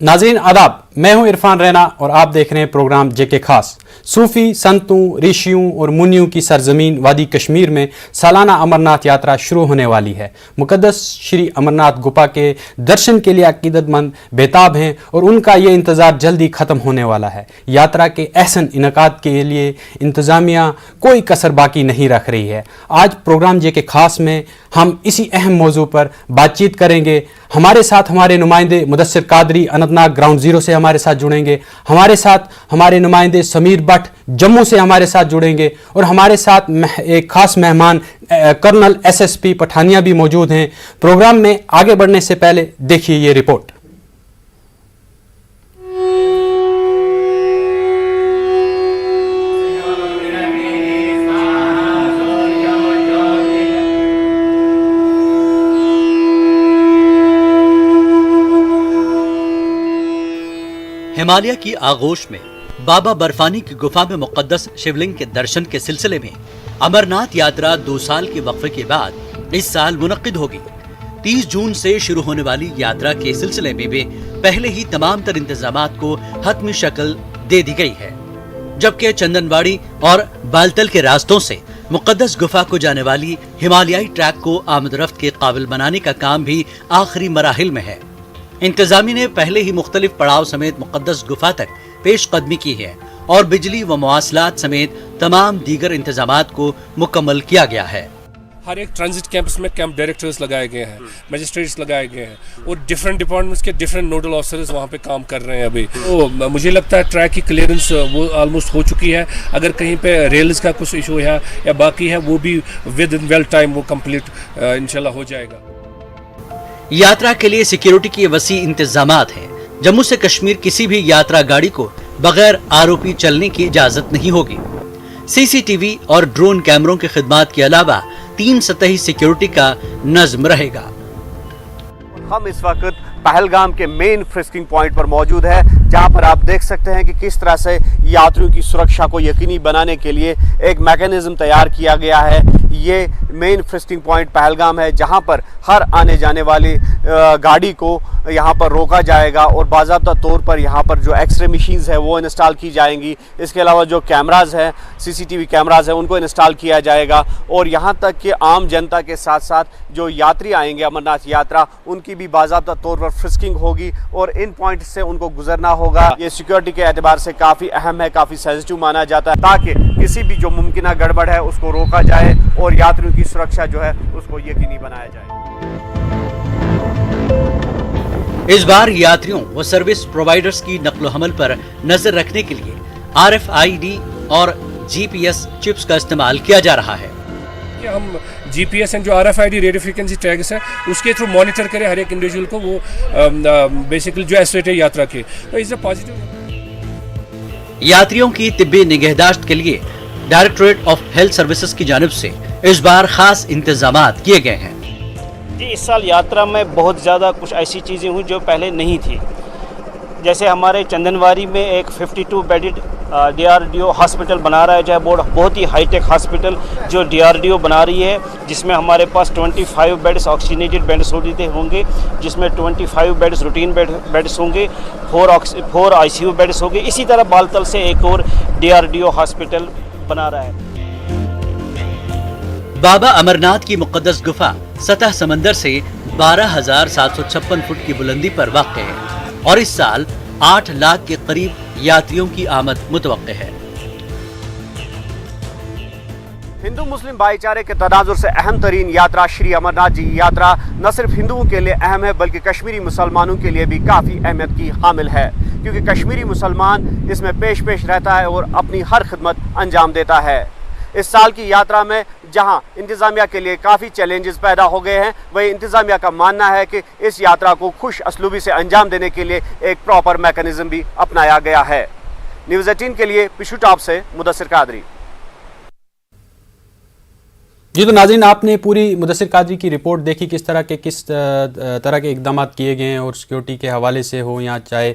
नाज़रीन आदाब, मैं हूं इरफान रैना और आप देख रहे हैं प्रोग्राम जेके खास। सूफी संतों, ऋषियों और मुनियों की सरजमीन वादी कश्मीर में सालाना अमरनाथ यात्रा शुरू होने वाली है। मुकद्दस श्री अमरनाथ गुफा के दर्शन के लिए अकीदतमंद बेताब हैं और उनका ये इंतज़ार जल्दी ख़त्म होने वाला है। यात्रा के अहसन इनकाद के लिए इंतज़ामिया कोई कसर बाकी नहीं रख रही है। आज प्रोग्राम जेके खास में हम इसी अहम मौजू पर बातचीत करेंगे। हमारे साथ हमारे नुमाइंदे मुदस्सिर कादरी अनंतनाग ग्राउंड ज़ीरो से हमारे साथ जुड़ेंगे। हमारे साथ हमारे नुमाइंदे समीर भट्ट जम्मू से हमारे साथ जुड़ेंगे और हमारे साथ एक खास मेहमान कर्नल एसएसपी पठानिया भी मौजूद हैं। प्रोग्राम में आगे बढ़ने से पहले देखिए ये रिपोर्ट। हिमालय की आगोश में बाबा बर्फानी की गुफा में मुकद्दस शिवलिंग के दर्शन के सिलसिले में अमरनाथ यात्रा 2 साल के वक्फे के बाद इस साल मुनक्किद होगी। 30 जून से शुरू होने वाली यात्रा के सिलसिले में भी पहले ही तमाम तर इंतजामात को हतमी शक्ल दे दी गई है, जबकि चंदनवाड़ी और बालतल के रास्तों से मुकद्दस गुफा को जाने वाली हिमालयाई ट्रैक को आमदरफ्त के काबिल बनाने का काम भी आखिरी मराहिल में है। इंतजामी ने पहले ही मुख्तलिफ पड़ाव समेत मुकद्दस गुफा तक पेशकदमी की है और बिजली व मवासलात समेत तमाम दीगर इंतजामात को मुकम्मल किया गया है। हर एक ट्रांजिट कैंपस में कैंप डायरेक्टर्स लगाए गए हैं, मजिस्ट्रेट्स लगाए गए हैं और डिफरेंट डिपार्टमेंट्स के डिफरेंट नोडल ऑफिसर्स वहाँ पे काम कर रहे हैं। अभी तो मुझे लगता है ट्रैक की क्लियरेंस वो ऑलमोस्ट हो चुकी है। अगर कहीं पे रेल्स का कुछ इशू है या बाकी है, वो भी विद इन वेल टाइम वो कम्प्लीट इंशाल्लाह हो जाएगा। यात्रा के लिए सिक्योरिटी के वसी इंतजामात हैं। जम्मू से कश्मीर किसी भी यात्रा गाड़ी को बगैर आरोपी चलने की इजाजत नहीं होगी। सीसीटीवी और ड्रोन कैमरों की खिदमत के अलावा 3 सतही सिक्योरिटी का नज़्म रहेगा। हम इस वक्त पहलगाम के मेन फ्रिस्किंग पॉइंट पर मौजूद है, जहां पर आप देख सकते हैं कि किस तरह से यात्रियों की सुरक्षा को यकीनी बनाने के लिए एक मैकेनिज्म तैयार किया गया है। ये मेन फ्रिस्किंग पॉइंट पहलगाम है, जहां पर हर आने जाने वाली गाड़ी को यहां पर रोका जाएगा और बाज़ाब्ता तौर पर यहां पर जो एक्सरे मशीन्स है वो इंस्टॉल की जाएंगी। इसके अलावा जो कैमराज हैं, सीसीटीवी कैमराज हैं, उनको इंस्टॉल किया जाएगा और यहां तक कि आम जनता के साथ साथ जो यात्री आएंगे अमरनाथ यात्रा, उनकी भी बाज़ाब्ता तौर पर फ्रिस्किंग होगी और इन पॉइंट से उनको गुजरना होगा। ये सिक्योरिटी के एतबार से काफ़ी अहम है, काफ़ी सेंसिटिव माना जाता है, ताकि किसी भी जो मुमकिन गड़बड़ है उसको रोका जाए और यात्रियों की सुरक्षा जो है उसको यकीनी बनाया जाए। इस बार यात्रियों व सर्विस प्रोवाइडर्स की नक्लो हमल पर नजर रखने के लिए RFID और GPS चिप्स का इस्तेमाल किया जा रहा है। हम GPS एंड जो RFID रेडियो फ्रीक्वेंसी टैग्स है उसके थ्रू मॉनिटर करें हर एक इंडिविजुअल को, वो बेसिकली जो एस्टेट है यात्रा के, तो इससे पॉजिटिव। यात्रियों की तिब्बी निगहदाश्त के लिए डायरेक्टरेट ऑफ हेल्थ सर्विसेज की जानिब से इस बार खास इंतजामात किए गए हैं। जी, इस साल यात्रा में बहुत ज़्यादा कुछ ऐसी चीज़ें हुई जो पहले नहीं थी। जैसे हमारे चंदनवाड़ी में एक 52 बेडेड DRDO हॉस्पिटल बना रहा है, जो है बहुत ही हाईटेक हॉस्पिटल जो DRDO बना रही है, जिसमें हमारे पास 25 बेड्स ऑक्सीजनेटेड बेड्स होंगे, जिसमें 25 बेड्स रूटीन बेड्स होंगे, 4 ICU बेड्स होंगे। इसी तरह बालतल से एक और DRDO हॉस्पिटल बना रहा है। बाबा अमरनाथ की मुकद्दस गुफा सतह समंदर से 12,756 फुट की बुलंदी पर वाक़ है और इस साल 8 लाख के करीब यात्रियों की आमद मुतवक्के है। हिंदू मुस्लिम भाईचारे के तनाजुर से अहम तरीन यात्रा श्री अमरनाथ जी यात्रा न सिर्फ हिंदुओं के लिए अहम है, बल्कि कश्मीरी मुसलमानों के लिए भी काफ़ी अहमियत की हामिल है, क्योंकि कश्मीरी मुसलमान इसमें पेश रहता है और अपनी हर खिदमत अंजाम देता है। इस साल की यात्रा में जहां इंतज़ामिया के लिए काफ़ी चैलेंजेस पैदा हो गए हैं, वही इंतज़ामिया का मानना है कि इस यात्रा को खुश असलूबी से अंजाम देने के लिए एक प्रॉपर मैकेनिज्म भी अपनाया गया है। न्यूज़ 18 के लिए पिशु टॉप से मुदस्सिर कादरी। जी तो नाज़रीन, आपने पूरी मुदस्सिर कादरी की रिपोर्ट देखी, किस तरह के इकदाम किए गए हैं और सिक्योरिटी के हवाले से हो या चाहे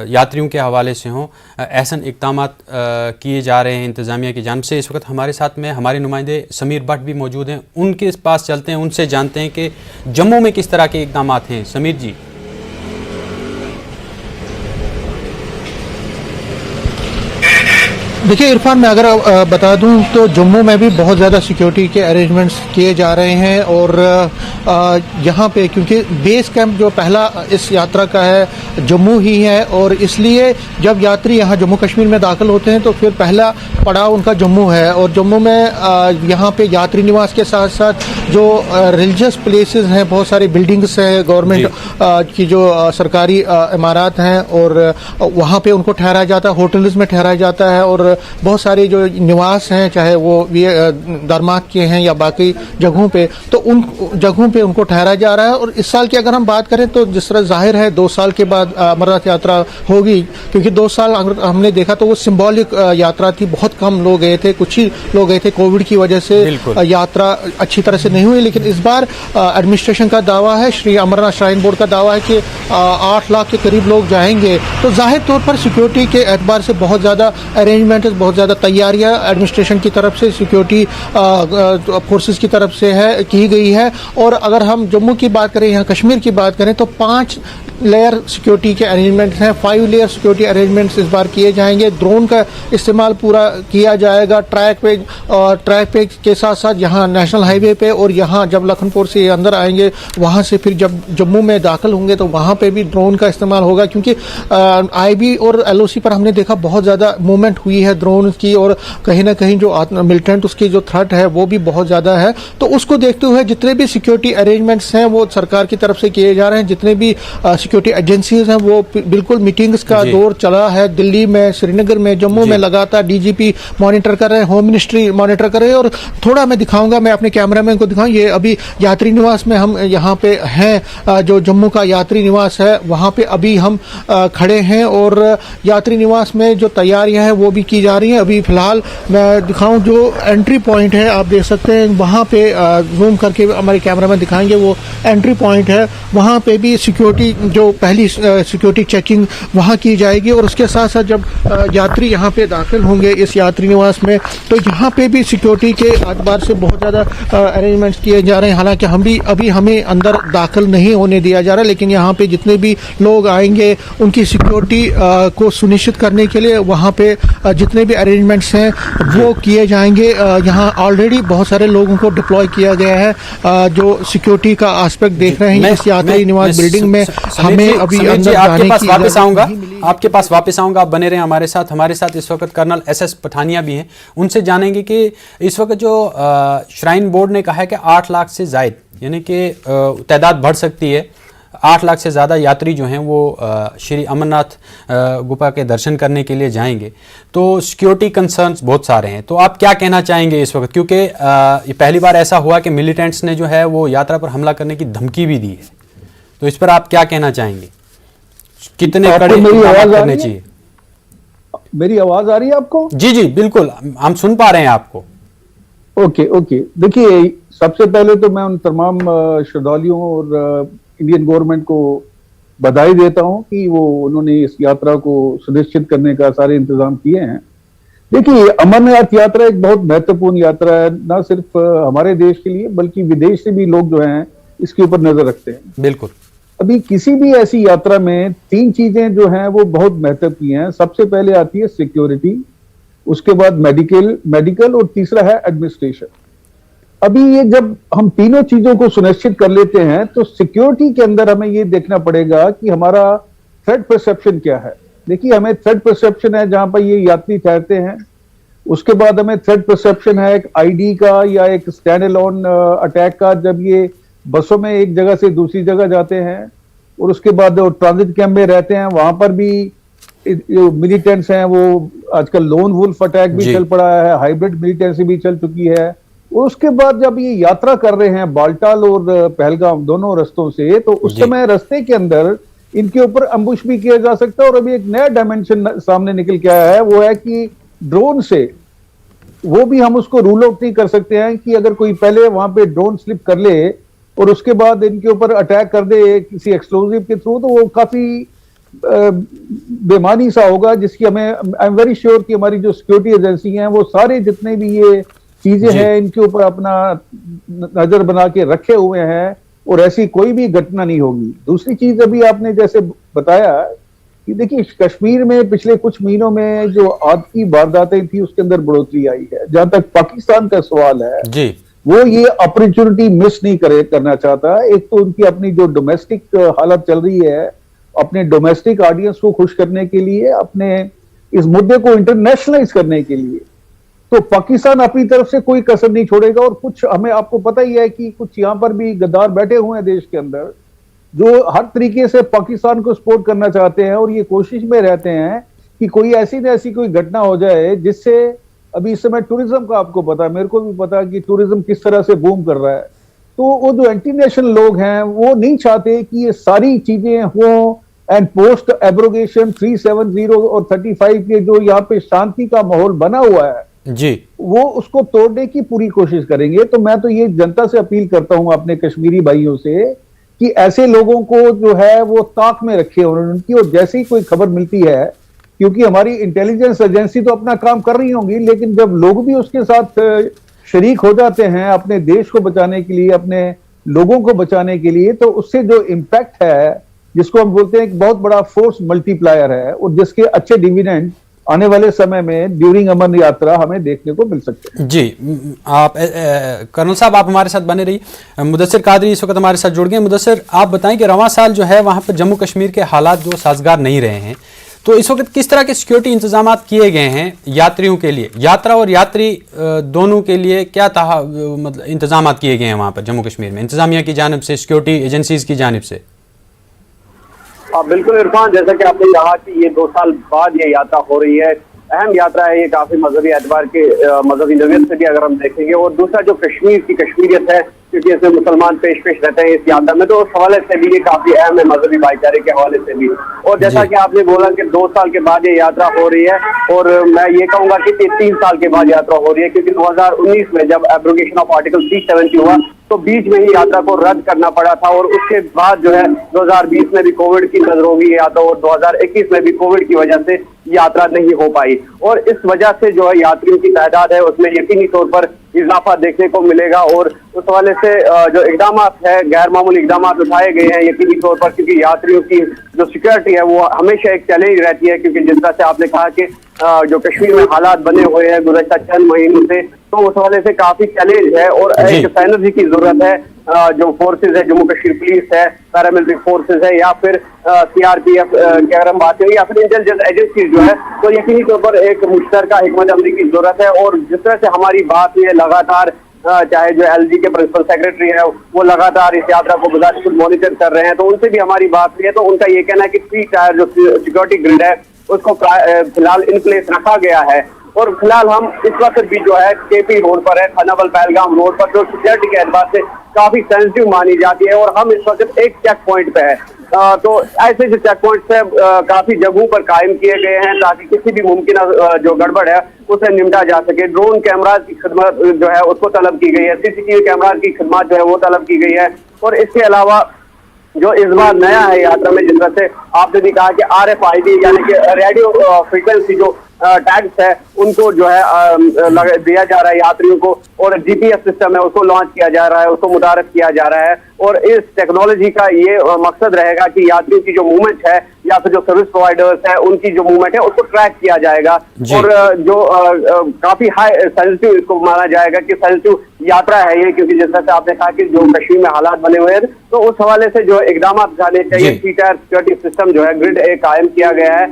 यात्रियों के हवाले से हों, ऐसन इकदाम किए जा रहे हैं इंतज़ामिया की जानिब से। इस वक्त हमारे साथ में हमारे नुमाइंदे समीर भट्ट भी मौजूद हैं, उनके पास चलते हैं, उनसे जानते हैं कि जम्मू में किस तरह के इकदाम हैं। समीर जी। देखिए इरफान, मैं अगर बता दूं तो जम्मू में भी बहुत ज़्यादा सिक्योरिटी के अरेंजमेंट्स किए जा रहे हैं और यहाँ पे क्योंकि बेस कैंप जो पहला इस यात्रा का है जम्मू ही है और इसलिए जब यात्री यहाँ जम्मू कश्मीर में दाखिल होते हैं तो फिर पहला पड़ाव उनका जम्मू है और जम्मू में यहाँ पे यात्री निवास के साथ साथ जो रिलीजियस प्लेसेस हैं, बहुत सारी बिल्डिंग्स हैं गवर्नमेंट की जो सरकारी इमारत हैं और वहाँ पे उनको ठहराया जाता है, होटल्स में ठहराया जाता है और बहुत सारे जो निवास हैं चाहे वो दरमाग के हैं या बाकी जगहों पे, तो उन जगहों पे उनको ठहराया जा रहा है। और इस साल की अगर हम बात करें तो जिस तरह जाहिर है 2 साल के बाद अमरनाथ यात्रा होगी, क्योंकि 2 साल अगर हमने देखा तो वो सिंबॉलिक यात्रा थी, बहुत कम लोग गए थे, कुछ ही लोग गए थे, कोविड की वजह से यात्रा अच्छी तरह से नहीं हुई। लेकिन इस बार एडमिनिस्ट्रेशन का दावा है, श्री अमरनाथ श्राइन बोर्ड का दावा है कि 8 लाख के करीब लोग जाएंगे, तो जाहिर तौर पर सिक्योरिटी के एतबार से बहुत ज़्यादा अरेंजमेंट, बहुत ज़्यादा तैयारियां एडमिनिस्ट्रेशन की तरफ से, सिक्योरिटी फोर्सेस की तरफ से की गई है। और अगर हम जम्मू की बात करें, यहाँ कश्मीर की बात करें तो 5 लेयर सिक्योरिटी के अरेंजमेंट्स हैं, 5 लेयर सिक्योरिटी अरेंजमेंट्स इस बार किए जाएंगे। ड्रोन का इस्तेमाल पूरा किया जाएगा ट्रैक पे के साथ साथ यहाँ नेशनल हाईवे पे, और यहाँ जब लखनपुर से अंदर आएंगे वहाँ से फिर जब जम्मू में दाखिल होंगे तो वहाँ पे भी ड्रोन का इस्तेमाल होगा, क्योंकि IB और LOC पर हमने देखा बहुत ज़्यादा मूवमेंट हुई है ड्रोन की और कहीं ना कहीं जो मिलिटेंट उसकी जो थ्रेट है वो भी बहुत ज़्यादा है। तो उसको देखते हुए जितने भी सिक्योरिटी अरेंजमेंट्स हैं वो सरकार की तरफ से किए जा रहे हैं, जितने भी सिक्योरिटी एजेंसीज हैं वो बिल्कुल मीटिंग्स का दौर चला है, दिल्ली में, श्रीनगर में, जम्मू में लगातार DGP मॉनिटर कर रहे हैं, होम मिनिस्ट्री मॉनिटर कर रहे हैं। और थोड़ा मैं दिखाऊंगा, मैं अपने कैमरामैन को दिखाऊं, ये अभी यात्री निवास में हम यहाँ पे हैं, जो जम्मू का यात्री निवास है वहाँ पे अभी हम खड़े हैं और यात्री निवास में जो तैयारियां हैं वो भी की जा रही हैं। अभी फिलहाल मैं दिखाऊं जो एंट्री पॉइंट है, आप देख सकते हैं वहाँ पे जूम करके हमारे कैमरामैन दिखाएंगे, वो एंट्री पॉइंट है, वहाँ पे भी सिक्योरिटी जो पहली सिक्योरिटी चेकिंग वहाँ की जाएगी। और उसके साथ साथ जब यात्री यहाँ पे दाखिल होंगे इस यात्री निवास में तो यहाँ पे भी सिक्योरिटी के एतबार से बहुत ज़्यादा अरेंजमेंट्स किए जा रहे हैं। हालांकि अभी हमें अंदर दाखिल नहीं होने दिया जा रहा, लेकिन यहाँ पे जितने भी लोग आएंगे उनकी सिक्योरिटी को सुनिश्चित करने के लिए वहाँ पे जितने भी अरेंजमेंट्स हैं वो किए जाएंगे। यहाँ ऑलरेडी बहुत सारे लोगों को डिप्लॉय किया गया है जो सिक्योरिटी का एस्पेक्ट देख रहे हैं इस यात्री निवास बिल्डिंग में। हमें अभी अंदर जाने की वापस आऊंगा, आपके पास वापस आऊंगा, आप बने रहे हमारे साथ इस वक्त कर्नल SS पठानिया भी हैं, उनसे जानेंगे कि इस वक्त जो श्राइन बोर्ड ने कहा है कि 8 लाख से जायद यानी कि तादाद बढ़ सकती है, 8 लाख से ज़्यादा यात्री जो हैं वो श्री अमरनाथ गुफा के दर्शन करने के लिए जाएंगे, तो सिक्योरिटी कंसर्न्स बहुत सारे हैं। तो आप क्या कहना चाहेंगे इस वक्त, क्योंकि ये पहली बार ऐसा हुआ कि मिलिटेंट्स ने जो है वो यात्रा पर हमला करने की धमकी भी दी है, तो इस पर आप क्या कहना चाहेंगे, कितने कड़े इंतजाम करने चाहिए? मेरी आवाज आ रही है आपको? जी जी बिल्कुल, हम सुन पा रहे हैं आपको। ओके, देखिए सबसे पहले तो मैं उन तमाम श्रद्धालुओं और इंडियन गवर्नमेंट को बधाई देता हूं कि वो उन्होंने इस यात्रा को सुनिश्चित करने का सारे इंतजाम किए हैं। देखिए अमरनाथ यात्रा एक बहुत महत्वपूर्ण यात्रा है, ना सिर्फ हमारे देश के लिए बल्कि विदेश से भी लोग जो हैं इसके ऊपर नजर रखते हैं। बिल्कुल, अभी किसी भी ऐसी यात्रा में 3 चीजें जो हैं वो बहुत महत्व की हैं। सबसे पहले आती है सिक्योरिटी, उसके बाद मेडिकल और तीसरा है एडमिनिस्ट्रेशन। अभी ये जब हम तीनों चीजों को सुनिश्चित कर लेते हैं तो सिक्योरिटी के अंदर हमें ये देखना पड़ेगा कि हमारा थ्रेट परसेप्शन क्या है। देखिए हमें थ्रेट परसेप्शन है जहां पर ये यात्री ठहरते हैं, उसके बाद हमें थ्रेट परसेप्शन है एक ID का या एक स्टैंड अलोन अटैक का जब ये बसों में एक जगह से दूसरी जगह जाते हैं, और उसके बाद ट्रांजिट कैंप में रहते हैं वहां पर भी जो मिलिटेंट्स हैं वो आजकल लोन वुल्फ अटैक भी चल पड़ा है, हाइब्रिड मिलिटेंसी भी चल चुकी है। और उसके बाद जब ये यात्रा कर रहे हैं बाल्टाल और पहलगाम दोनों रस्तों से, तो उस समय रास्ते के अंदर इनके ऊपर अम्बुश भी किया जा सकता है। और अभी एक नया डायमेंशन सामने निकल के आया है, वो है कि ड्रोन से वो भी हम उसको रूल आउट नहीं कर सकते हैं कि अगर कोई पहले वहां पे ड्रोन स्लिप कर ले और उसके बाद इनके ऊपर अटैक कर दे किसी एक्सप्लोजिव के थ्रू, तो वो काफी बेमानी सा होगा, जिसकी हमें आई एम वेरी श्योर कि हमारी जो सिक्योरिटी एजेंसी हैं वो सारे जितने भी ये चीजें हैं इनके ऊपर अपना नजर बना के रखे हुए हैं और ऐसी कोई भी घटना नहीं होगी। दूसरी चीज अभी आपने जैसे बताया कि देखिए कश्मीर में पिछले कुछ महीनों में जो आतंकी वारदातें थी उसके अंदर बढ़ोतरी आई है। जहां तक पाकिस्तान का सवाल है जी, वो ये अपॉर्चुनिटी मिस नहीं करना चाहता। एक तो उनकी अपनी जो डोमेस्टिक हालत चल रही है, अपने डोमेस्टिक ऑडियंस को खुश करने के लिए, अपने इस मुद्दे को इंटरनेशनलाइज करने के लिए, तो पाकिस्तान अपनी तरफ से कोई कसर नहीं छोड़ेगा। और कुछ हमें आपको पता ही है कि कुछ यहां पर भी गद्दार बैठे हुए हैं देश के अंदर, जो हर तरीके से पाकिस्तान को सपोर्ट करना चाहते हैं और ये कोशिश में रहते हैं कि कोई ऐसी न ऐसी कोई घटना हो जाए जिससे, अभी इस समय टूरिज्म का आपको पता है, मेरे को भी पता है कि टूरिज्म किस तरह से बूम कर रहा है। तो वो जो एंटी नेशनल लोग हैं वो नहीं चाहते कि ये सारी चीजें हों, एंड पोस्ट एब्रोगेशन 370 और 35 के जो यहाँ पे शांति का माहौल बना हुआ है जी, वो उसको तोड़ने की पूरी कोशिश करेंगे। तो मैं तो ये जनता से अपील करता हूं अपने कश्मीरी भाइयों से कि ऐसे लोगों को जो है वो ताक में रखे उनकी, और जैसे ही कोई खबर मिलती है, क्योंकि हमारी इंटेलिजेंस एजेंसी तो अपना काम कर रही होंगी, लेकिन जब लोग भी उसके साथ शरीक हो जाते हैं अपने देश को बचाने के लिए, अपने लोगों को बचाने के लिए, तो उससे जो इम्पैक्ट है, जिसको हम बोलते हैं एक बहुत बड़ा फोर्स मल्टीप्लायर है, और जिसके अच्छे डिविडेंड आने वाले समय में ड्यूरिंग अमर यात्रा हमें देखने को मिल सकते हैं। जी, आप कर्नल साहब आप हमारे साथ बने रही। मुदस्सिर कादरी इस वक्त हमारे साथ जुड़ गए। मुदस्सिर, आप बताएं कि रवां साल जो है वहां पर जम्मू कश्मीर के हालात जो साजगार नहीं रहे हैं, तो इस वक्त किस तरह के सिक्योरिटी इंतजाम किए गए हैं यात्रियों के लिए, यात्रा और यात्री दोनों के लिए क्या मतलब इंतजाम किए गए हैं वहां पर जम्मू कश्मीर में, इंतजामिया की जानिब से, सिक्योरिटी एजेंसीज की जानिब से? बिल्कुल इरफान, जैसा कि आपने कहा कि ये 2 साल बाद ये यात्रा हो रही है, अहम यात्रा है ये, काफी मजहबी एतबार के मजहबी नवियत से भी अगर हम देखेंगे, और दूसरा जो कश्मीर की कश्मीरियत है, क्योंकि इसमें मुसलमान पेश रहते हैं इस यात्रा में, तो उस हवाले से भी ये काफी अहम है, मजहबी भाईचारे के हवाले से भी। और जैसा कि आपने बोला कि 2 साल के बाद ये यात्रा हो रही है, और मैं ये कहूंगा कि 3 साल के बाद यात्रा हो रही है, क्योंकि 2019 में जब एब्रोगेशन ऑफ आर्टिकल 370 हुआ तो बीच में ही यात्रा को रद्द करना पड़ा था, और उसके बाद जो है 2020 में भी कोविड की नजर होगी यात्रा, और 2021 में भी कोविड की वजह से यात्रा नहीं हो पाई, और इस वजह से जो है यात्रियों की तादाद है उसमें यकीनी तौर पर इजाफा देखने को मिलेगा। और उस हवाले से जो इकदाम है, गैर मामूली इकदाम उठाए गए हैं यकीनी तौर पर, क्योंकि यात्रियों की जो सिक्योरिटी है वो हमेशा एक चैलेंज रहती है, क्योंकि जिस तरह से आपने कहा कि जो कश्मीर में हालात बने हुए हैं गुज़श्ता चंद महीनों से, तो उस हवाले से काफी चैलेंज है, और एक साइनर्जी की जरूरत है। जो फोर्सेज है, जम्मू कश्मीर पुलिस है, पैरामिलिट्री फोर्सेज है, या फिर CRPF की अगर हम बात करें, या फिर इंटेलिजेंस एजेंसी जो है, तो यकीनी तौर पर एक मुश्तरका हिकमत अमली की जरूरत है। और जिस तरह से हमारी बात हुई है लगातार, चाहे जो LG के प्रिंसिपल सेक्रेटरी है वो लगातार इस यात्रा को बजाय खुद मॉनिटर कर रहे हैं, तो उनसे भी हमारी बात हुई है, तो उनका ये कहना है कि 3 टायर जो सिक्योरिटी ग्रिड है उसको फिलहाल इन प्लेस रखा गया है। और फिलहाल हम इस वक्त भी जो है KP रोड पर है, खानाबल पहलगाम रोड पर, जो सिक्योरिटी के एतबार से काफी सेंसिटिव मानी जाती है, और हम इस वक्त एक चेक पॉइंट पे है। तो ऐसे जो चेक पॉइंट है काफी जगहों पर कायम किए गए हैं, ताकि किसी भी मुमकिन जो गड़बड़ है उसे निपटा जा सके। ड्रोन कैमरा की खिदमत जो है उसको तलब की गई है, CCTV कैमरा की खिदमत जो है वो तलब की गई है। और इसके अलावा जो इस बार नया है यात्रा में, जिस तरह से आपने भी कहा कि RFID यानी कि रेडियो फ्रीक्वेंसी जो टैग्स है उनको जो है दिया जा रहा है यात्रियों को, और GPS सिस्टम है उसको लॉन्च किया जा रहा है, उसको मुतारफ किया जा रहा है। और इस टेक्नोलॉजी का ये मकसद रहेगा कि यात्रियों की जो मूवमेंट है या फिर जो सर्विस प्रोवाइडर्स है उनकी जो मूवमेंट है उसको ट्रैक किया जाएगा, और जो काफी हाई सेंसिटिव इसको माना जाएगा कि सेंसिटिव यात्रा है ये, क्योंकि जैसा से आपने कहा कि जो कश्मीर में हालात बने हुए हैं, तो उस हवाले से जो इकदाम उठाने चाहिए। 3 टायर सिक्योरिटी सिस्टम जो है ग्रिड कायम किया गया है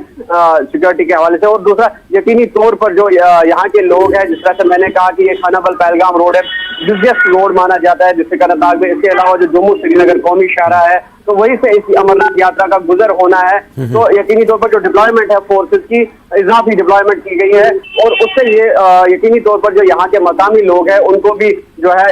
सिक्योरिटी के हवाले से। और दूसरा यकीनी तौर पर जो यहाँ के लोग हैं, जिस तरह से मैंने कहा कि ये खानाबल पहलगाम रोड है, बिजनेस रोड माना जाता है डिस्ट्रिक्ट अनंतनाग में। इसके अलावा जो जम्मू श्रीनगर कौमी शाहराह है, तो वहीं से इस अमरनाथ यात्रा का गुजर होना है, तो यकीनी तौर पर जो डिप्लॉयमेंट है फोर्सेज की, इजाफी डिप्लॉयमेंट की गई है, और उससे ये यकीनी तौर पर जो यहाँ के मकामी लोग हैं उनको भी जो है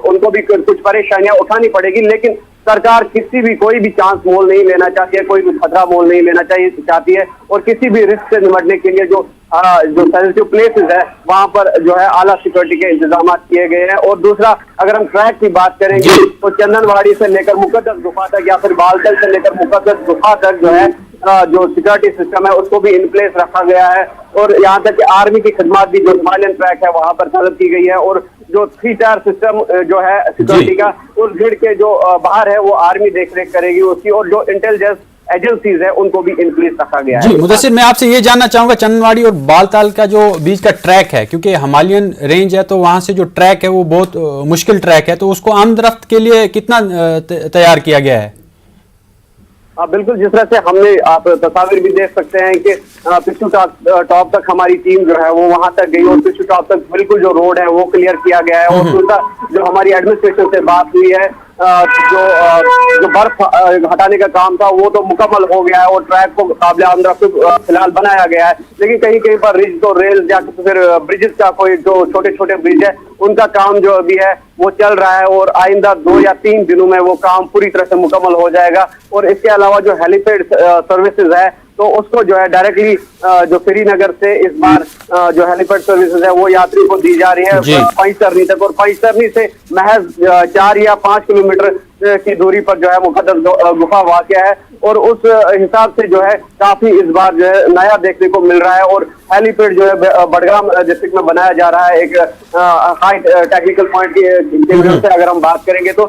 उनको भी कुछ परेशानियां उठानी पड़ेगी। लेकिन सरकार कोई भी चांस मोल नहीं लेना चाहती है, कोई भी खतरा मोल नहीं लेना चाहती है, और किसी भी रिस्क से निपटने के लिए जो सेंसिटिव प्लेसेस है वहां पर जो है आला सिक्योरिटी के इंतजाम किए गए हैं। और दूसरा, अगर हम ट्रैक की बात करेंगे तो चंदनवाड़ी से लेकर मुकद्दस गुफा तक, या फिर बालतल से लेकर मुकद्दस गुफा तक जो है जो सिक्योरिटी सिस्टम है उसको भी इन प्लेस रखा गया है। और यहाँ तक कि आर्मी की खिदमत भी जो हिमालयन ट्रैक है वहां पर तलब की गई है, और जो 3 टायर सिस्टम जो है सिक्योरिटी का, उस ग्रिड के जो बाहर है वो आर्मी देख रेख करेगी उसकी। और जो इंटेलिजेंस एजेंसीज है उनको भी इन प्लेस रखा गया जी है। मुदस्सिर, मैं आपसे ये जानना चाहूंगा चंदनवाड़ी और बालताल का जो बीच का ट्रैक है, क्योंकि हिमालयन रेंज है तो वहां से जो ट्रैक है वो बहुत मुश्किल ट्रैक है, तो उसको आमदरफ्त के लिए कितना तैयार किया गया है? बिल्कुल, जिस तरह से हमने, आप तस्वीर भी देख सकते हैं कि पिछू टॉप तक हमारी टीम जो है वो वहां तक गई और पिछू टॉप तक बिल्कुल जो रोड है वो क्लियर किया गया है। और दूसरा जो हमारी एडमिनिस्ट्रेशन से बात हुई है, जो बर्फ हटाने का काम था वो तो मुकम्मल हो गया है और ट्रैक को काबिल आमदरफ्त फिलहाल बनाया गया है, लेकिन कहीं कहीं पर रिज तो रेल या फिर ब्रिजेस का कोई जो छोटे छोटे ब्रिज है उनका काम जो अभी है वो चल रहा है और आइंदा 2 या 3 दिनों में वो काम पूरी तरह से मुकम्मल हो जाएगा। और इसके अलावा जो हेलीपैड सर्विसेज है तो उसको जो है डायरेक्टली जो श्रीनगर से इस बार जो हेलीपैड सर्विसेज है वो यात्री को दी जा रही है पंचतरनी तक, और पंचतरनी से महज 4 या 5 किलोमीटर की दूरी पर जो है मुकद्दस गुफा वाक़या है। और उस हिसाब से जो है काफी इस बार जो है नया देखने को मिल रहा है। और हेलीपैड जो है बडगाम डिस्ट्रिक्ट में बनाया जा रहा है, एक हाई टेक्निकल पॉइंट की वजह से अगर हम बात करेंगे तो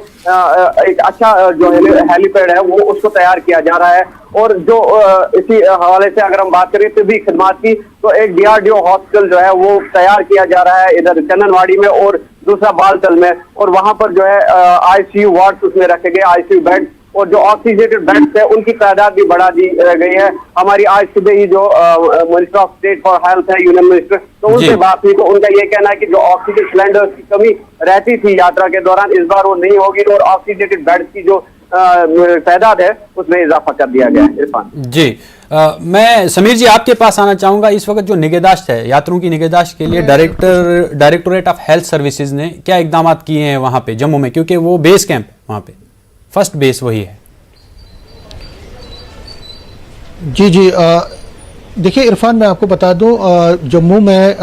एक अच्छा जो हेलीपैड है वो उसको तैयार किया जा रहा है। और जो इसी हवाले से अगर हम बात करें तभी खिदमात की, तो एक DRDO हॉस्पिटल जो है वो तैयार किया जा रहा है इधर चंदनवाड़ी में और दूसरा बालतल में, और वहां पर जो है ICU वार्ड उसमें रखे गए, ICU बेड, और जो ऑक्सीजनेटेड बेड्स है उनकी तादाद भी बढ़ा दी गई है। हमारी आज सुबह ही जो minister of state for health है, यूनियन मिनिस्टर, तो उनसे बात हुई तो उनका ये कहना है कि जो ऑक्सीजन सिलेंडर की कमी रहती थी यात्रा के दौरान इस बार वो नहीं होगी और ऑक्सीजनेटेड बेड्स की जो तादाद है उसमें इजाफा कर दिया गया है। इरफान जी, मैं समीर जी आपके पास आना चाहूंगा। इस वक्त जो निगहदाश्त है, यात्रियों की निगहदाश्त के लिए डायरेक्टोरेट ऑफ हेल्थ सर्विसेज ने क्या इकदाम किए हैं वहां पे जम्मू में, क्योंकि वो बेस कैंप वहां पे फर्स्ट बेस वही है? जी, देखिए इरफान, मैं आपको बता दूं, जम्मू में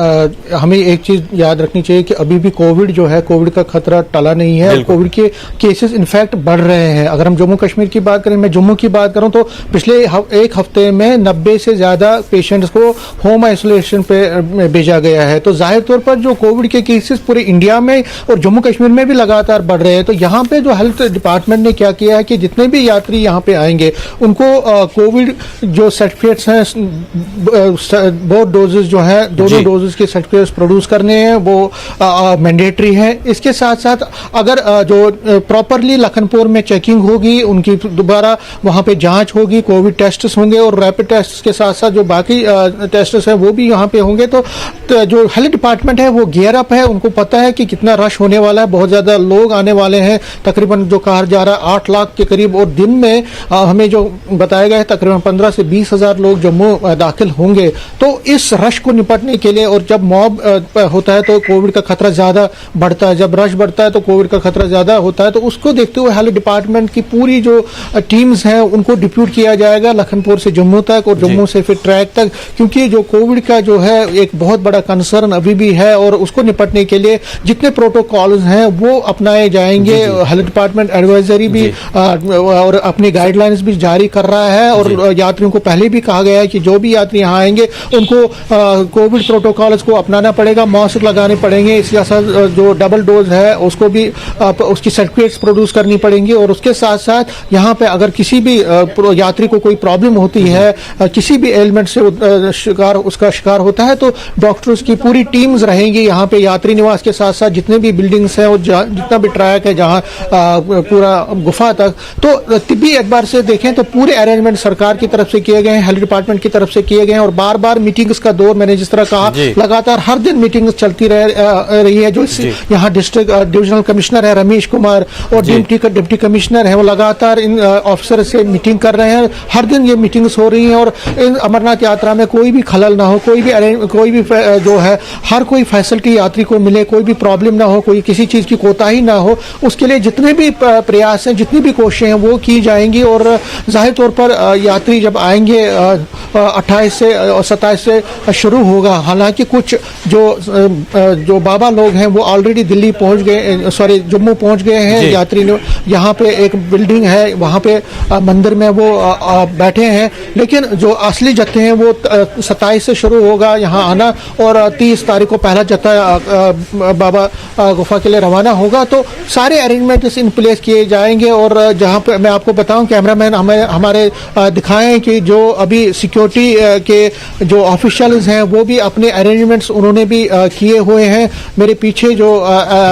हमें एक चीज़ याद रखनी चाहिए कि अभी भी कोविड जो है, कोविड का खतरा टला नहीं है। कोविड के केसेस इनफैक्ट बढ़ रहे हैं। अगर हम जम्मू कश्मीर की बात करें, मैं जम्मू की बात करूं तो पिछले एक हफ्ते में 90 से ज़्यादा पेशेंट्स को होम आइसोलेशन पे भेजा गया है। तो जाहिर तौर पर जो कोविड के केसेस पूरे इंडिया में और जम्मू कश्मीर में भी लगातार बढ़ रहे हैं। तो यहाँ पे जो हेल्थ डिपार्टमेंट ने क्या किया है कि जितने भी यात्री यहाँ पे आएंगे उनको कोविड जो सर्टिफिकेट्स हैं, बोथ डोजेज जो है, दोनों डोजेज के सर्टिफिकेट्स प्रोड्यूस करने हैं, वो मैंडेटरी है। इसके साथ साथ अगर जो प्रॉपरली लखनपुर में चेकिंग होगी, उनकी दोबारा वहां पे जांच होगी, कोविड टेस्ट्स होंगे और रैपिड टेस्ट के साथ साथ जो बाकी टेस्ट्स हैं वो भी यहाँ पे होंगे। तो जो हेल्थ डिपार्टमेंट है वो गियर अप है, उनको पता है कि कितना रश होने वाला है, बहुत ज्यादा लोग आने वाले हैं, तकरीबन जो कहा जा रहा है 8 लाख के करीब, और दिन में हमें जो बताया गया है तकरीबन 15 से 20 हजार लोग जम्मू दाखिल होंगे। तो इस रश को निपटने के लिए, और जब मॉब होता है तो कोविड का खतरा ज्यादा बढ़ता है, जब रश बढ़ता है तो कोविड का खतरा ज्यादा होता है, तो उसको देखते हुए हेल्थ डिपार्टमेंट की पूरी जो टीम्स हैं उनको डिप्यूट किया जाएगा लखनपुर से जम्मू तक और जम्मू से फिर ट्रैक तक, क्योंकि जो कोविड का जो है एक बहुत बड़ा कंसर्न अभी भी है और उसको निपटने के लिए जितने प्रोटोकॉल्स हैं वो अपनाए जाएंगे। हेल्थ डिपार्टमेंट एडवाइजरी भी और अपनी गाइडलाइंस भी जारी कर रहा है, और यात्रियों को पहले भी कहा गया है कि जो भी यात्री यहाँ आएंगे उनको कोविड प्रोटोकॉल्स को अपनाना पड़ेगा, मास्क लगाने पड़ेंगे, इसके साथ जो डबल डोज है उसको भी उसकी सर्टिफिकेट्स प्रोड्यूस करनी पड़ेंगी। और उसके साथ साथ यहाँ पे अगर किसी भी यात्री को कोई प्रॉब्लम होती है, किसी भी एलिमेंट से उसका शिकार होता है, तो डॉक्टर्स की पूरी टीम्स रहेंगी यहाँ पे यात्री निवास के साथ साथ जितने भी बिल्डिंग्स हैं और जितना भी ट्रैक है जहाँ पूरा गुफा तक। तो तिब्बी एतबार से देखें तो पूरे अरेंजमेंट सरकार की तरफ से किए गए हैं, हेल्थ डिपार्टमेंट की तरफ से किए गए हैं, और बार बार मीटिंग्स का दौर, मैंने जिस तरह कहा लगातार हर दिन मीटिंग्स चलती रही है। जो यहाँ डिस्ट्रिक्ट डिविजनल कमिश्नर है रमेश कुमार और डिप्टी कमिश्नर है, वो लगातार इन ऑफिसर से मीटिंग कर रहे हैं, हर दिन ये मीटिंग्स हो रही हैं। और इन अमरनाथ यात्रा में कोई भी खलल ना हो, कोई भी जो है हर कोई फैसिलिटी यात्री को मिले, कोई भी प्रॉब्लम ना हो, कोई किसी चीज़ की कोताही ना हो, उसके लिए जितने भी प्रयास हैं, जितनी भी कोशिशें हैं वो की जाएंगी। और जाहिर तौर पर यात्री जब आएंगे 28 28 से और 27 से शुरू होगा। हालांकि कुछ जो बाबा लोग हैं वो ऑलरेडी दिल्ली पहुंच गए, सॉरी जम्मू पहुंच गए हैं यात्री। यहाँ पे एक बिल्डिंग है, वहाँ पे मंदिर में वो बैठे हैं। लेकिन जो असली जत्थे हैं वो 27 से शुरू होगा यहाँ आना, और 30 तारीख को पहला जत्था बाबा गुफा के लिए रवाना होगा। तो सारे अरेंजमेंट्स इन प्लेस किए जाएंगे। और जहाँ पे मैं आपको बताऊं, कैमरामैन हमारे दिखाएं कि जो अभी सिक्योरिटी के जो ऑफिशियल्स हैं वो भी अपने अरेंजमेंट्स उन्होंने भी किए हुए हैं। मेरे पीछे जो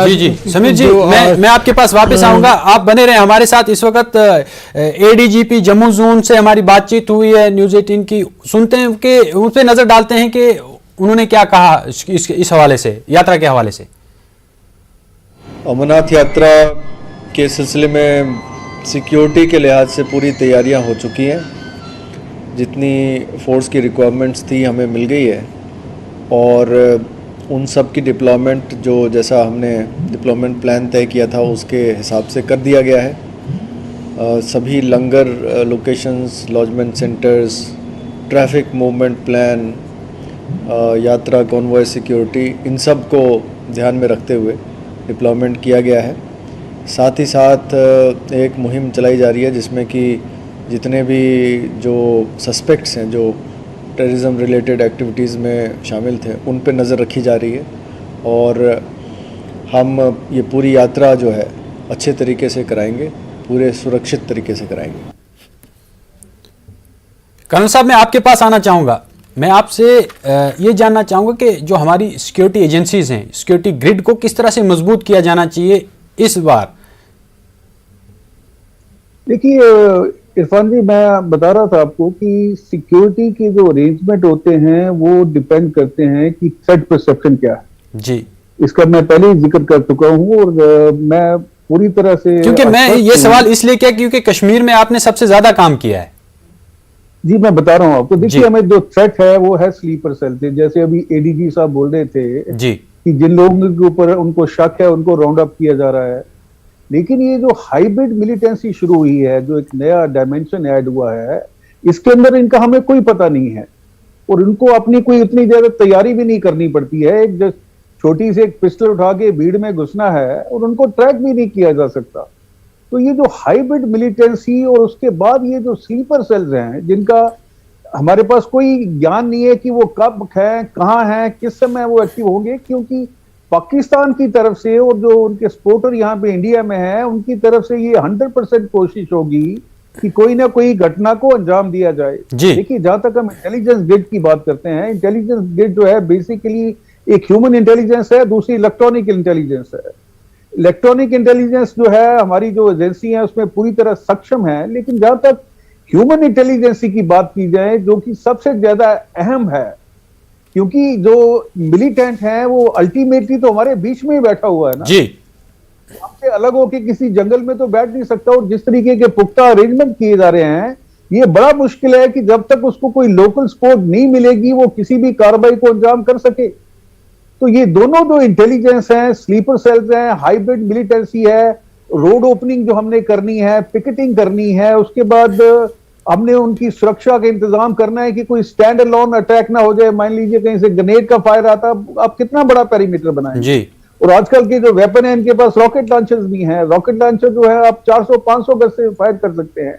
जी समीर जी, मैं आपके पास वापस आऊंगा, आप बने रहे हमारे साथ। इस वक्त एडीजीपी जम्मू जोन से हमारी बातचीत हुई है न्यूज़ 18 की, सुनते हैं कि उन पे नजर डालते हैं कि उन्होंने क्या कहा इस हवाले से, यात्रा के हवाले से। अमरनाथ यात्रा के सिलसिले में सिक्योरिटी के लिहाज से पूरी तैयारियां हो चुकी हैं। जितनी फ़ोर्स की रिक्वायरमेंट्स थी हमें मिल गई है, और उन सब की डिप्लॉयमेंट जो जैसा हमने डिप्लॉयमेंट प्लान तय किया था उसके हिसाब से कर दिया गया है। सभी langar locations, lodgement centres, traffic movement plan, यात्रा कॉन्वॉय सिक्योरिटी, इन सब को ध्यान में रखते हुए डिप्लॉयमेंट किया गया है। साथ ही साथ एक मुहिम चलाई जा रही है जिसमें कि जितने भी जो सस्पेक्ट्स हैं जो टेररिज्म रिलेटेड एक्टिविटीज़ में शामिल थे उन पे नज़र रखी जा रही है, और हम ये पूरी यात्रा जो है अच्छे तरीके से कराएंगे, पूरे सुरक्षित तरीके से कराएंगे। कर्नल साहब, मैं आपके पास आना चाहूँगा। मैं आपसे ये जानना चाहूँगा कि जो हमारी सिक्योरिटी एजेंसीज हैं, सिक्योरिटी ग्रिड को किस तरह से मजबूत किया जाना चाहिए इस बार। देखिए इरफान जी, मैं बता रहा था आपको कि सिक्योरिटी के जो अरेंजमेंट होते हैं वो डिपेंड करते हैं कि थ्रेट परसेप्शन क्या है। जी, इसका मैं पहले ही जिक्र कर चुका हूं, और मैं पूरी तरह से, क्योंकि मैं ये सवाल इसलिए किया क्योंकि कश्मीर में आपने सबसे ज्यादा काम किया है। जी मैं बता रहा हूं आपको। देखिए हमें जो थ्रेट है वो है स्लीपर सेल से। जैसे अभी एडीजी साहब बोल रहे थे जी कि जिन लोगों के ऊपर उनको शक है उनको राउंड अप किया जा रहा है, लेकिन ये जो हाइब्रिड मिलिटेंसी शुरू हुई है, जो एक नया डायमेंशन ऐड हुआ है, इसके अंदर इनका हमें कोई पता नहीं है, और इनको अपनी कोई इतनी ज्यादा तैयारी भी नहीं करनी पड़ती है। एक जो छोटी सी एक पिस्टल उठा के भीड़ में घुसना है और उनको ट्रैक भी नहीं किया जा सकता। तो ये जो हाइब्रिड मिलिटेंसी, और उसके बाद ये जो स्लीपर सेल्स हैं जिनका हमारे पास कोई ज्ञान नहीं है कि वो कब हैं, कहाँ हैं, किस समय वो एक्टिव होंगे, क्योंकि पाकिस्तान की तरफ से और जो उनके सपोर्टर यहाँ पे इंडिया में हैं उनकी तरफ से ये 100% कोशिश होगी कि कोई ना कोई घटना को अंजाम दिया जाए। देखिए जहां तक हम इंटेलिजेंस ग्रिड की बात करते हैं, इंटेलिजेंस ग्रिड जो है बेसिकली एक ह्यूमन इंटेलिजेंस है, दूसरी इलेक्ट्रॉनिक इंटेलिजेंस है। इलेक्ट्रॉनिक इंटेलिजेंस जो है हमारी जो एजेंसी है उसमें पूरी तरह सक्षम है, लेकिन जहां तक ह्यूमन इंटेलिजेंस की बात की जाए जो कि सबसे ज्यादा अहम है, क्योंकि जो मिलिटेंट है वो अल्टीमेटली तो हमारे बीच में ही बैठा हुआ है ना जी, हमसे अलग होके किसी जंगल में तो बैठ नहीं सकता। और जिस तरीके के पुख्ता अरेंजमेंट किए जा रहे हैं, ये बड़ा मुश्किल है कि जब तक उसको कोई लोकल सपोर्ट नहीं मिलेगी वो किसी भी कार्रवाई को अंजाम कर सके। तो ये दोनों जो इंटेलिजेंस हैं, स्लीपर सेल्स हैं, हाइब्रिड मिलिटेंसी है, रोड ओपनिंग जो हमने करनी है, पिकेटिंग करनी है, उसके बाद हमने उनकी सुरक्षा का इंतजाम करना है कि कोई स्टैंड अलोन अटैक ना हो जाए। मान लीजिए कहीं से ग्रेनेड का फायर आता, आप कितना बड़ा पेरीमीटर बनाएंगे जी। और आजकल के जो वेपन है इनके पास रॉकेट लॉन्चर्स भी हैं। रॉकेट लॉन्चर जो है आप 400-500 गज से फायर कर सकते हैं।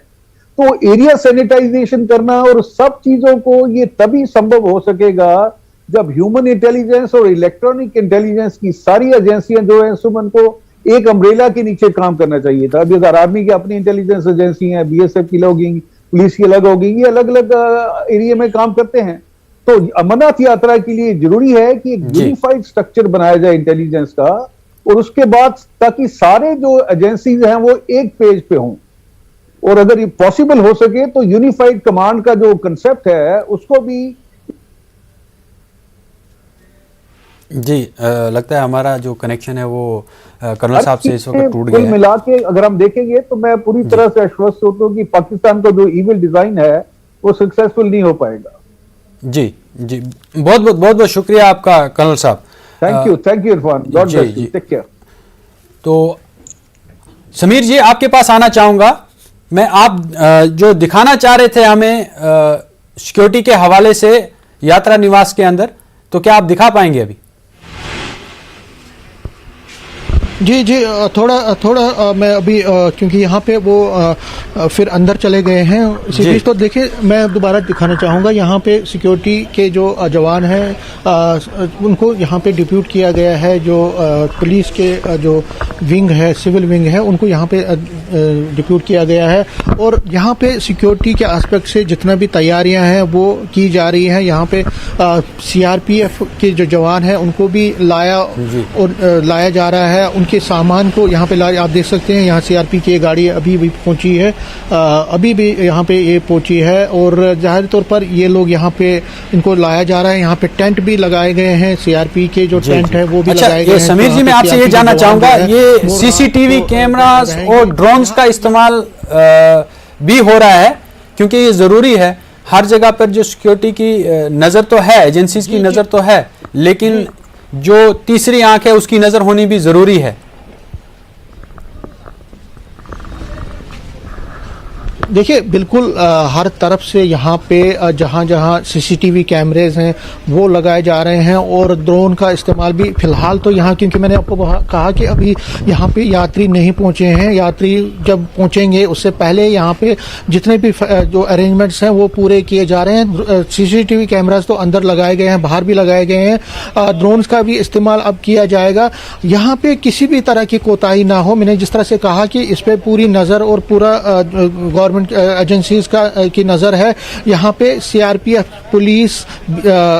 तो एरिया सैनिटाइजेशन करना और सब चीजों को ये तभी संभव हो सकेगा जब ह्यूमन इंटेलिजेंस और इलेक्ट्रॉनिक इंटेलिजेंस की सारी एजेंसियां जो है सुमन को एक अम्ब्रेला के नीचे काम करना चाहिए था। अभी अगर आर्मी की अपनी इंटेलिजेंस एजेंसी है, बीएसएफ की लोग, पुलिस की अलग होगी, ये अलग अलग एरिया में काम करते हैं। तो अमरनाथ यात्रा के लिए जरूरी है कि एक यूनिफाइड स्ट्रक्चर बनाया जाए इंटेलिजेंस का, और उसके बाद ताकि सारे जो एजेंसीज हैं वो एक पेज पे हों, और अगर ये पॉसिबल हो सके तो यूनिफाइड कमांड का जो कंसेप्ट है उसको भी जी। लगता है हमारा जो कनेक्शन है वो कर्नल साहब से इस वक्त टूट गया है। मिला के अगर हम देखेंगे तो मैं पूरी तरह से आश्वस्त होता हूं कि पाकिस्तान का जो इविल डिजाइन है वो सक्सेसफुल नहीं हो पाएगा। जी जी, बहुत बहुत शुक्रिया आपका कर्नल साहब। Thank you Irfan, God bless you, take care. तो समीर जी आपके पास आना चाहूंगा मैं। आप जो दिखाना चाह रहे थे हमें सिक्योरिटी के हवाले से यात्रा निवास के अंदर, तो क्या आप दिखा पाएंगे अभी? जी जी, थोड़ा मैं अभी क्योंकि यहाँ पे वो फिर अंदर चले गए हैं इसी बीच, तो देखिए मैं दोबारा दिखाना चाहूँगा। यहाँ पे सिक्योरिटी के जो जवान हैं उनको यहाँ पे डिप्यूट किया गया है। जो पुलिस के जो विंग है, सिविल विंग है, उनको यहाँ पे डिप्यूट किया गया है। और यहाँ पे सिक्योरिटी के एस्पेक्ट से जितना भी तैयारियाँ हैं वो की जा रही हैं। यहाँ पे CRPF के जो जवान हैं उनको भी लाया जा रहा है। उनके सामान को यहाँ पे आप देख सकते हैं। यहाँ CRP की गाड़ी अभी भी पहुंची है, अभी भी यहाँ पे ये पहुंची है। और जाहिर तौर पर ये लोग यहाँ पे इनको लाया जा रहा है। यहाँ पे टेंट भी लगाए गए हैं, CRP के जो टेंट है वो भी लगाए गए हैं। समीर जी, मैं आपसे ये जानना चाहूंगा, ये CCTV कैमरास और ड्रोन्स का इस्तेमाल भी हो रहा है, क्योंकि ये जरूरी है। हर जगह पर जो सिक्योरिटी की नजर तो है, एजेंसीज की नजर तो है, लेकिन जो तीसरी आंख है उसकी नजर होनी भी जरूरी है। देखिए बिल्कुल हर तरफ से यहाँ पे जहाँ जहाँ CCTV कैमरेज हैं वो लगाए जा रहे हैं। और ड्रोन का इस्तेमाल भी फिलहाल तो यहाँ, क्योंकि मैंने आपको कहा कि अभी यहाँ पे यात्री नहीं पहुँचे हैं। यात्री जब पहुँचेंगे उससे पहले यहाँ पे जितने भी जो अरेंजमेंट्स हैं वो पूरे किए जा रहे हैं। CCTV कैमराज तो अंदर लगाए गए हैं, बाहर भी लगाए गए हैं। ड्रोन्स का भी इस्तेमाल अब किया जाएगा। यहाँ पे किसी भी तरह की कोताही ना हो। मैंने जिस तरह से कहा कि इस पर पूरी नज़र और पूरा गवर्नमेंट एजेंसीज की नज़र है। यहाँ पे CRPF, पुलिस,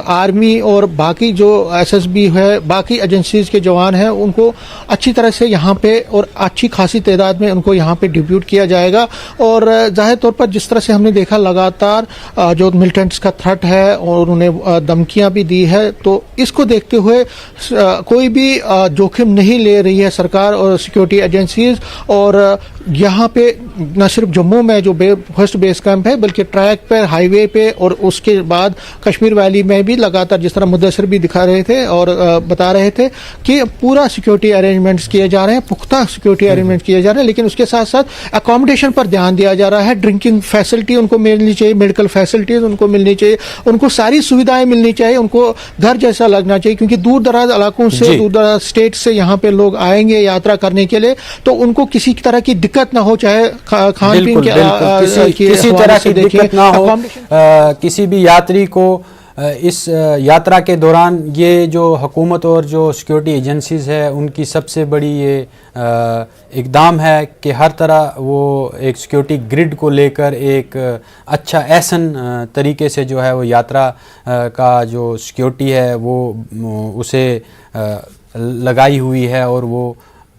आर्मी और बाकी जो SSB है, बाकी एजेंसीज के जवान हैं, उनको अच्छी तरह से यहाँ पे और अच्छी खासी तादाद में उनको यहाँ पे डिप्यूट किया जाएगा। और जाहिर तौर पर जिस तरह से हमने देखा लगातार जो मिलिटेंट्स का थ्रेट है और उन्हें धमकियाँ भी दी है, तो इसको देखते हुए कोई भी जोखिम नहीं ले रही है सरकार और सिक्योरिटी एजेंसीज। और यहाँ पे न सिर्फ जम्मू में जो फर्स्ट बेस कैंप है, बल्कि ट्रैक पे, हाईवे पे और उसके बाद कश्मीर वैली में भी लगातार, जिस तरह मुद्दसर भी दिखा रहे थे और बता रहे थे कि पूरा सिक्योरिटी अरेंजमेंट्स किए जा रहे हैं, पुख्ता सिक्योरिटी अरेंजमेंट किए जा रहे हैं। लेकिन उसके साथ साथ अकोमोडेशन पर ध्यान दिया जा रहा है। ड्रिंकिंग फैसिलिटी उनको मिलनी चाहिए, मेडिकल फैसिलिटीज उनको मिलनी चाहिए, उनको सारी सुविधाएं मिलनी चाहिए, उनको घर जैसा लगना चाहिए। क्योंकि दूर दराज इलाकों से, दूर दराज स्टेट से यहाँ पे लोग आएंगे यात्रा करने के लिए, तो उनको किसी तरह की दिक्कत ना हो, चाहे खान पीन के किसी तरह की दिक्कत ना हो किसी भी यात्री को। इस यात्रा के दौरान ये जो हुकूमत और जो सिक्योरिटी एजेंसीज है उनकी सबसे बड़ी ये इकदाम है कि हर तरह वो एक सिक्योरिटी ग्रिड को लेकर एक अच्छा ऐसन तरीके से जो है वो यात्रा का जो सिक्योरिटी है वो उसे लगाई हुई है। और वो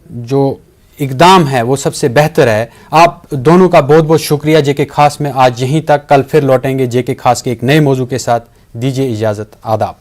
जो इकदाम है वो सबसे बेहतर है। आप दोनों का बहुत बहुत शुक्रिया। जेके खास में आज यहीं तक, कल फिर लौटेंगे जेके खास के एक नए मौजू के साथ। दीजिए इजाज़त, आदाब।